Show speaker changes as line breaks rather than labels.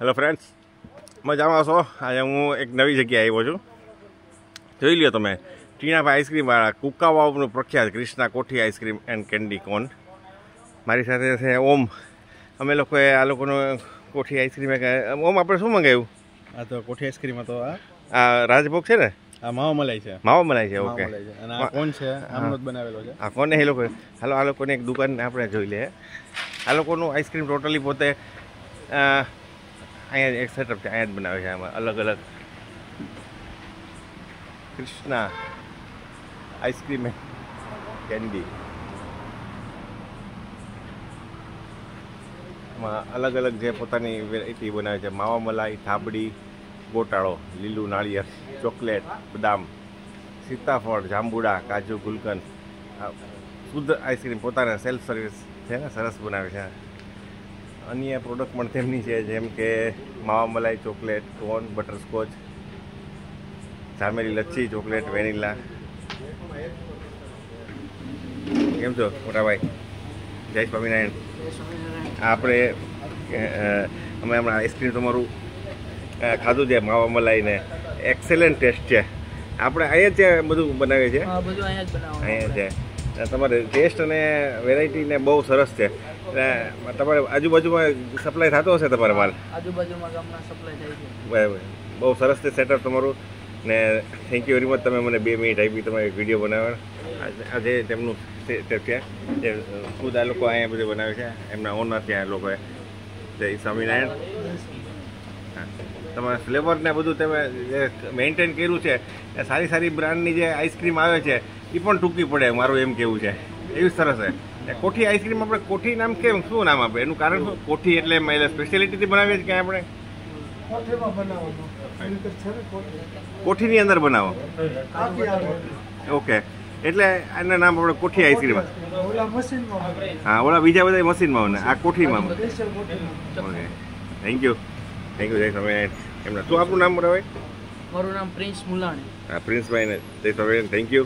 Hello friends, મજામાં છો? આજે હું એક નવી જગ્યાએ આવ્યો છું. જોઈ લ્યો તમે, ટીણાભાઈ આઈસ્ક્રીમવાળા કુકાવાવનું પ્રખ્યાત ક્રિષ્ના કોઠી આઈસ્ક્રીમ એન્ડ કેન્ડી કોન. મારી સાથે છે ઓમ. અમે લોકોએ આ લોકોનું કોઠી આઈસ્ક્રીમ ઓમ આપણે શું મંગાવ્યું?
આ તો કોઠી આઈસ્ક્રીમ હતો.
આ રાજભોગ છે ને?
આ માવા મલાઈ છે.
માવા મલાઈ છે. ઓકે.
અને આ કોણ છે? આમનો જ બનાવેલો છે.
આ કોને એ લોકો? હાલો આ લોકોની એક દુકાન આપણે જોઈ લઈએ. આ લોકોનું આઈસ્ક્રીમ ટોટલી પોતે અહીંયા એક સેટઅપ છે, અહીંયા જ બનાવે છે. આમાં અલગ અલગ ક્રિષ્ના આઈસ્ક્રીમ કેન્ડી, આમાં અલગ અલગ જે પોતાની વેરાયટી બનાવે છે. માવા મલાઈ, થાબડી, ગોટાળો, લીલું નાળિયેર, ચોકલેટ, બદામ, સીતાફળ, જાંબુડા, કાજુ, ગુલકંદ. શુદ્ધ આઈસ્ક્રીમ પોતાના સેલ્ફ સર્વિસ છે ને, સરસ બનાવે છે. અન્ય પ્રોડક્ટ પણ તેમની છે, જેમ કે માવા મલાઈ, ચોકલેટ, કોન, બટરસ્કોચ, જામેલી લચ્છી, ચોકલેટ, વેનીલા. કેમ છો મોટાભાઈ? જય સ્વામિનારાયણ. આપણે અમે હમણાં આઈસ્ક્રીમ તમારું ખાધું છે, માવા મલાઈને એક્સેલન્ટ ટેસ્ટ છે. આપણે અહીંયા જ બધું બનાવીએ છીએ, અહીંયા છે. તમારે ટેસ્ટ અને વેરાયટીને બહુ સરસ છે. તમારે આજુબાજુમાં સપ્લાય થતો હશે તમારે માલ?
આજુબાજુમાં ગામમાં સપ્લાય થાય છે.
બરાબર, બહુ સરસ છે સેટઅપ તમારું. ને થેન્ક યુ વેરી મચ, તમે મને 2 મિનિટ આપી તમારે વિડીયો બનાવવા. આજે તેમનું સેટઅપ છે, જે ખુદ આ લોકો અહીંયા બધું બનાવે છે, એમના ઓનર છે આ લોકોએ. જય સ્વામિનારાયણ. હા, તમારા ફ્લેવર ને બધું તમે જે મેન્ટેન કર્યું છે, એ સારી સારી બ્રાન્ડની જે આઈસ્ક્રીમ આવે છે એ પણ ટૂંકી પડે, મારું એમ કહેવું છે. એવી સરસ છે. કોઠી આઈસ્ક્રીમ આપણે કોઠી નામ કેમ, શું નામ આપે? એનું કારણ શું? કોઠી એટલે સ્પેશિયાલિટીથી બનાવીએ છીએ ક્યાં આપણે? કોઠીની અંદર બનાવો. ઓકે, એટલે આના નામ આપણે કોઠી આઈસ્ક્રીમ. હા, ઓલા બીજા બધા મશીનમાં ને આ કોઠીમાં. Okay, thank you. જય સ્વામિનારાયણ. એમના શું આપનું નામ બરાબર?
મારું નામ પ્રિન્સ મુલાણી.
હા, પ્રિન્સભાઈને જય સ્વામિનારાયણ. Thank you.